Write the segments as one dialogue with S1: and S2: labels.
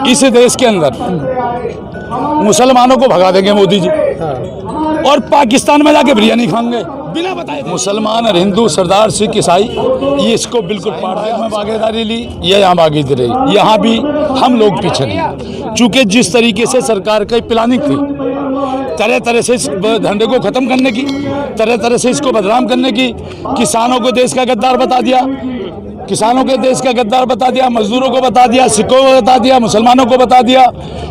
S1: इस देश के अंदर मुसलमानों को भगा देंगे मोदी जी और पाकिस्तान में जाके बिरयानी खाएंगे बिना बताए। मुसलमान और हिंदू, सरदार, सिख, ईसाई, ये इसको बिल्कुल पार्टी में भागीदारी ली, ये यहाँ भागीदारी रही। यहाँ भी हम लोग पीछे नहीं, चूँकि जिस तरीके से सरकार की प्लानिंग थी, तरह तरह से इस धंधे को ख़त्म करने की, तरह तरह से इसको बदनाम करने की, किसानों को देश का गद्दार बता दिया, किसानों के देश का गद्दार बता दिया, मजदूरों को बता दिया, सिखों को बता दिया, मुसलमानों को बता दिया,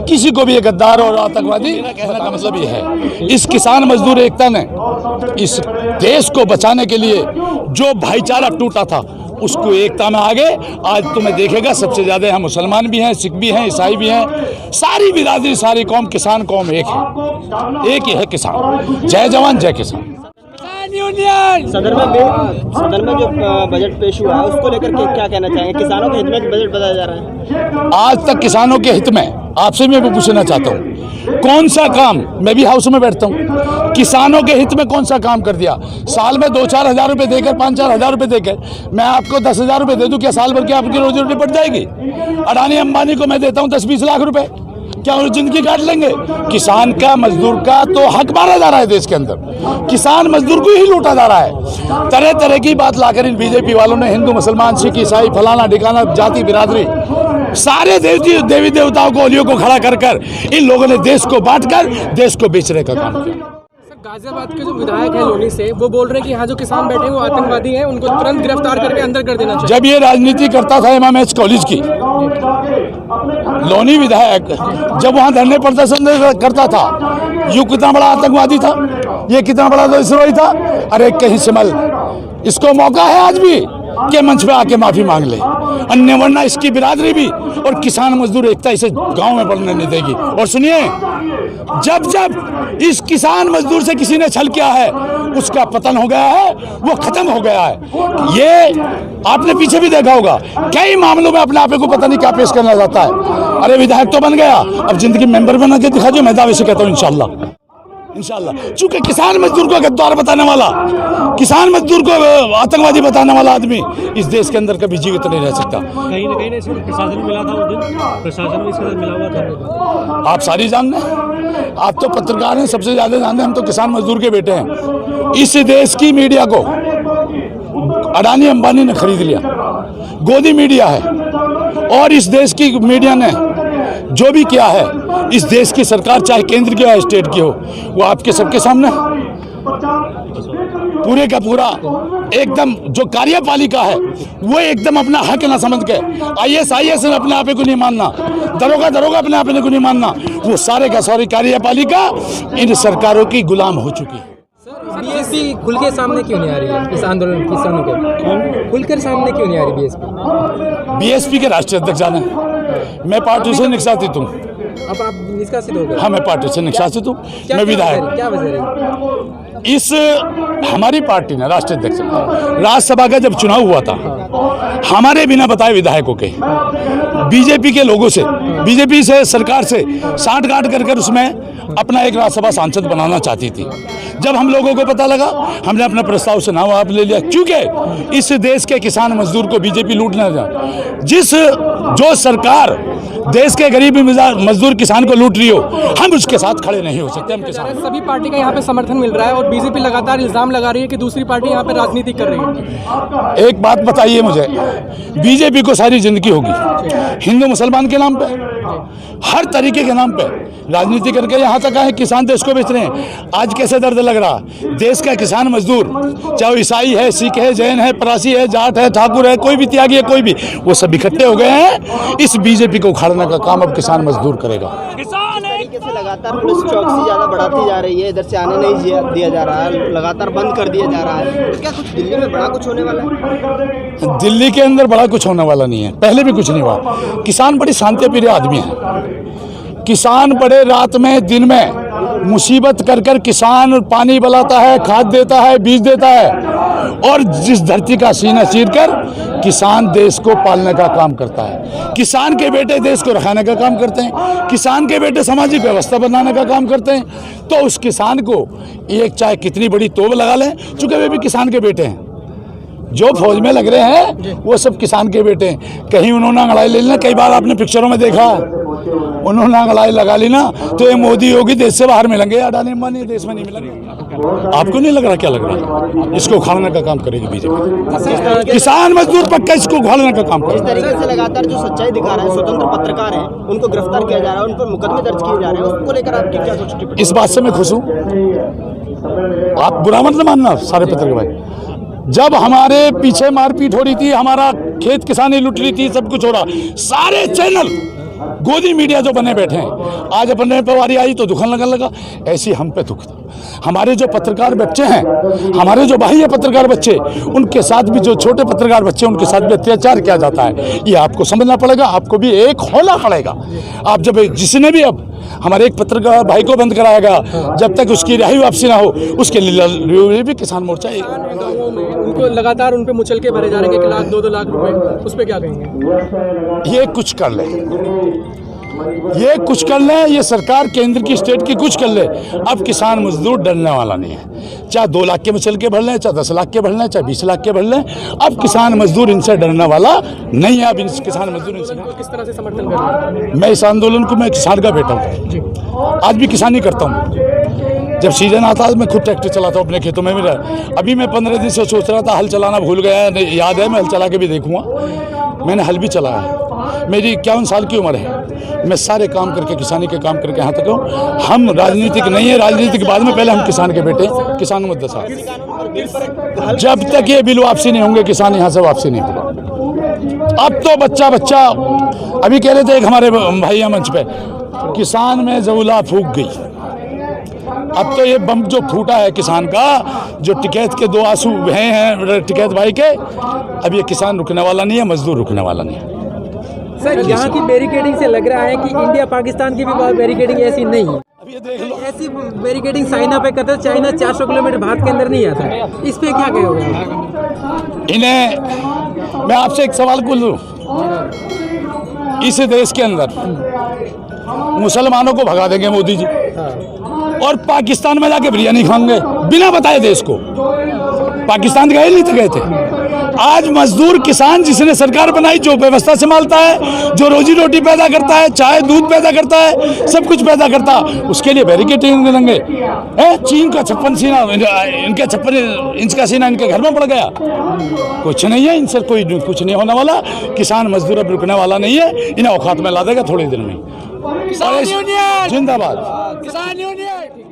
S1: किसी को भी ये गद्दार और आतंकवादी कहने का मतलब ये है। इस किसान मजदूर एकता ने इस देश को बचाने के लिए जो भाईचारा टूटा था उसको एकता में आगे आज तुम्हें देखेगा। सबसे ज़्यादा यहाँ मुसलमान भी हैं, सिख भी हैं, ईसाई भी हैं, सारी बिरादरी, सारी कौम, किसान कौम एक है, एक ही है किसान। जय जवान जय किसान।
S2: सदन में जो बजट पेश हुआ है उसको लेकर के क्या कहना चाहेंगे? किसानों के हित में बजट बताया जा रहा है।
S1: आज तक किसानों के हित में आपसे मैं भी पूछना चाहता हूँ, कौन सा काम, मैं भी हाउस में बैठता हूँ, किसानों के हित में कौन सा काम कर दिया? साल में 2-4 हज़ार रुपये देकर, 5-4 हज़ार रुपये देकर मैं आपको 10,000 रुपये दे दूँ, क्या साल भर की आपकी रोजी रोटी पड़ जाएगी? अडानी अंबानी को मैं देता हूँ 10-20 लाख रुपए, क्या वो जिंदगी काट लेंगे? किसान का, मजदूर का तो हक मारा जा रहा है देश के अंदर, किसान मजदूर को ही लूटा जा रहा है। तरह तरह की बात लाकर इन बीजेपी वालों ने हिंदू, मुसलमान, सिख, ईसाई, फलाना ठिकाना, जाति बिरादरी, सारे देवी देवताओं को, ओलियों को खड़ा कर कर इन लोगों ने देश को बांटकर देश को बेचने का काम किया।
S3: गाजियाबाद के जो विधायक हैं लोनी से, वो बोल रहे हैं कि यहाँ जो किसान बैठे हैं वो आतंकवादी हैं, उनको तुरंत गिरफ्तार करके अंदर कर देना चाहिए।
S1: जब ये राजनीति करता था एमएमएच कॉलेज की, लोनी विधायक जब वहाँ धरने प्रदर्शन करता था, यू कितना बड़ा आतंकवादी था, ये कितना बड़ा देशद्रोही था। अरे कहीं सिमल, इसको मौका है आज भी कि मंच पे आके माफी मांग ले, अन्य वरना इसकी बिरादरी भी और किसान मजदूर एकता इसे गांव में बढ़ने नहीं देगी। और सुनिए, जब जब इस किसान मजदूर से किसी ने छल किया है उसका पतन हो गया है, वो खत्म हो गया है। ये आपने पीछे भी देखा होगा, कई मामलों में अपने आप को पता नहीं क्या पेश करना चाहता है। अरे विधायक तो बन गया, अब जिंदगी मेंबर बना के दिखा दो, मैं दावे से कहता हूँ इंशाल्लाह। चूंकि किसान मजदूर को गद्दार बताने वाला, किसान मजदूर को आतंकवादी बताने वाला आदमी इस देश के अंदर कभी जीवित नहीं रह सकता।
S4: कहीं ना कहीं प्रशासन मिला था उस दिन, प्रशासन में इसके साथ मिला हुआ था।
S1: आप सारी जानते हैं, आप तो पत्रकार हैं, सबसे ज्यादा जानते हैं, हम तो किसान मजदूर के बेटे हैं। इस देश की मीडिया को अडानी अंबानी ने खरीद लिया, गोदी मीडिया है, और इस देश की मीडिया ने जो भी किया है, इस देश की सरकार चाहे केंद्र की हो स्टेट की हो, वो आपके सबके सामने पूरे का पूरा एकदम जो कार्यपालिका है वो एकदम अपना हक ना समझ के, IAS अपने आप को नहीं मानना, दरोगा अपने आप को नहीं मानना, वो सारे का सारी कार्यपालिका इन सरकारों की गुलाम हो चुकी है।
S3: बीएसपी खुल के सामने क्यों नहीं आ रही है? इस आंदोलन किसानों के खुल कर सामने क्यों नहीं आ रही
S1: बीएसपी के राष्ट्रीय अध्यक्ष जाने, मैं पार्टी से निष्कासित हूँ।
S3: अब आप निष्कासित हो गए?
S1: हाँ, मैं पार्टी से निष्कासित हूँ, मैं विधायक।
S3: क्या वजह है?
S1: इस हमारी पार्टी ने राष्ट्रीय अध्यक्ष, राज्यसभा का जब चुनाव हुआ था, हमारे बिना बताए विधायकों के बीजेपी के लोगों से, बीजेपी से, सरकार से साठ-गांठ कर उसमें अपना एक राज्यसभा सांसद बनाना चाहती थी। जब हम लोगों को पता लगा, हमने अपना प्रस्ताव से नाम आप ले लिया, क्योंकि इस देश के किसान मजदूर को बीजेपी लूटना जो सरकार देश के गरीब मजदूर किसान को लूट रही हो, हम उसके साथ खड़े नहीं हो सकते। हम किसान,
S3: सभी पार्टी का यहाँ पे समर्थन मिल रहा है और बीजेपी लगातार इल्जाम लगा रही है कि दूसरी पार्टी यहाँ पे राजनीति कर रही है।
S1: एक बात बताइए मुझे, बीजेपी को सारी जिंदगी होगी हिंदू मुसलमान के नाम पे, हर तरीके के नाम पे राजनीति करके यहाँ तक आए, किसान देश को बेच रहे हैं। आज कैसे दर्द लग रहा, देश का किसान मजदूर, चाहे ईसाई है, सिख है, जैन है, परासी है, जाट है, ठाकुर है, कोई भी त्यागी है, कोई भी, वो सब इकट्ठे हो गए हैं। इस बीजेपी को उखाड़ने का काम अब किसान मजदूर करेगा।
S2: तरीके से लगातार पुलिस चौकसी ज़्यादा बढ़ाती जा रही है, इधर से आने नहीं दिया जा रहा है, लगातार बंद कर दिया जा रहा है, तो क्या कुछ दिल्ली में बड़ा कुछ होने वाला है?
S1: दिल्ली के अंदर बड़ा कुछ होने वाला नहीं है, पहले भी कुछ नहीं हुआ। किसान बड़ी शांति प्रिय आदमी है, किसान बड़े रात में दिन में मुसीबत कर कर किसान पानी बलाता है, खाद देता है, बीज देता है, और जिस धरती का सीना चीर कर किसान देश को पालने का काम करता है। किसान के बेटे देश को रखाने का काम करते हैं, किसान के बेटे सामाजिक व्यवस्था बनाने का काम करते हैं। तो उस किसान को एक चाहे कितनी बड़ी तोप लगा लें, चूंकि वे भी किसान के बेटे हैं, जो फौज में लग रहे हैं वो सब किसान के बेटे हैं। कहीं उन्होंने अंगड़ाई ले लेना, कई बार आपने पिक्चरों में देखा है, उन्होंने अंगड़ाई लगा ली ना तो ये मोदी योगी देश से बाहर मिलेंगे, अडानी अंबानी देश में नहीं मिलेंगे। आपको नहीं लग रहा? क्या लग रहा है? इसको उखाड़ने का काम करेगी बीजेपी। किसान मजदूर पक्का इसको उखाड़ने का काम
S2: इस
S1: करेगी।
S2: तरीके से लगातार जो सच्चाई दिखा रहे हैं, स्वतंत्र पत्रकार हैं, उनको गिरफ्तार किया जा रहा है, उन पर मुकदमे दर्ज किए जा रहे हैं, उसको लेकर आपकी क्या कुछ टिप्पणी?
S1: इस बात से मैं खुश हूँ। आप बुरा मत मानना सारे पत्रकार भाई। जब हमारे पीछे मारपीट हो रही थी, हमारा खेत किसानी लुट रही थी, सब कुछ हो रहा, सारे चैनल गोदी मीडिया जो बने बैठे हैं, आज अपने पे वारी आई तो दुखन लगने लगा। ऐसी हम पे दुख था। हमारे जो पत्रकार बच्चे हैं, हमारे जो भाई है पत्रकार बच्चे, उनके साथ भी जो छोटे पत्रकार बच्चे, उनके साथ भी अत्याचार किया जाता है। ये आपको समझना पड़ेगा, आपको भी एक होना पड़ेगा। आप जब जिसने भी अब हमारे एक पत्रकार भाई को बंद कराएगा, जब तक उसकी रिहाई वापसी ना हो, उसके लिए भी किसान मोर्चा
S3: उनको लगातार उन पे मुचल के भरे जा रहे हैं, 1 लाख 2-2 लाख रुपए, उस पर क्या कहेंगे?
S1: ये कुछ कर ले, ये कुछ कर ले, ये सरकार केंद्र की स्टेट की कुछ कर ले, अब किसान मजदूर डरने वाला नहीं है। चाहे 2 लाख के मचल के भर लें, चाहे 10 लाख के भर लें, चाहे 20 लाख के भर लें, अब किसान मजदूर इनसे डरने वाला नहीं है। अब किसान मजदूर इनसे
S3: किस तरह से समर्थन कर रहे हैं?
S1: मैं इस आंदोलन को, मैं किसान का बेटा हूँ, आज भी किसानी करता हूँ। जब सीजन आता है मैं खुद ट्रैक्टर चलाता हूँ अपने खेतों में भी। अभी मैं 15 दिन से सोच रहा था, हल चलाना भूल गया, याद है, मैं हल चला के भी देखूंगा। मैंने हल भी चलाया है। मेरी 51 साल की उम्र है। मैं सारे काम करके, किसानी के काम करके यहाँ तक हूँ। हम राजनीतिक नहीं है, राजनीति के बाद में पहले हम किसान के बेटे, किसान मुद्दा साहब। जब तक ये बिल वापसी नहीं होंगे, किसान यहाँ से वापसी नहीं होगा। अब तो बच्चा बच्चा अभी कह रहे थे एक हमारे भाई मंच पे, किसान में जऊला फूक गई। अब तो ये बम जो फूटा है किसान का, जो टिकैत के 2 आंसू बहे हैं टिकैत भाई के, अब ये किसान रुकने वाला नहीं है, मजदूर रुकने वाला नहीं है।
S3: सर, यहाँ की बैरिकेडिंग से लग रहा है कि इंडिया पाकिस्तान की भी बैरिकेडिंग ऐसी नहीं है।
S1: अब ये देख लो,
S3: ऐसी बैरिकेडिंग चाइना पे करते, चाइना 400 किलोमीटर भारत के अंदर नहीं आता। इस पे क्या कहोगे?
S1: इन्हें मैं आपसे एक सवाल पूछूं, इस देश के अंदर मुसलमानों को भगा देंगे मोदी जी, और पाकिस्तान में जाके बिरयानी खाएंगे बिना बताए देश को। पाकिस्तान गए नहीं तो गए थे। आज मजदूर किसान जिसने सरकार बनाई, जो व्यवस्था संभालता है, जो रोजी रोटी पैदा करता है, चाय दूध पैदा करता है, सब कुछ पैदा करता है, उसके लिए बैरिकेडिंग देंगे। चीन का 56 सीना, इनका 56 इंच का सीना इनके घर में पड़ गया। कुछ नहीं है इनसे, कोई कुछ नहीं होने वाला। किसान मजदूर अब रुकने वाला नहीं है, इन्हें औकात में ला देगा थोड़े दिन में। जिंदाबाद किसान यूनियन।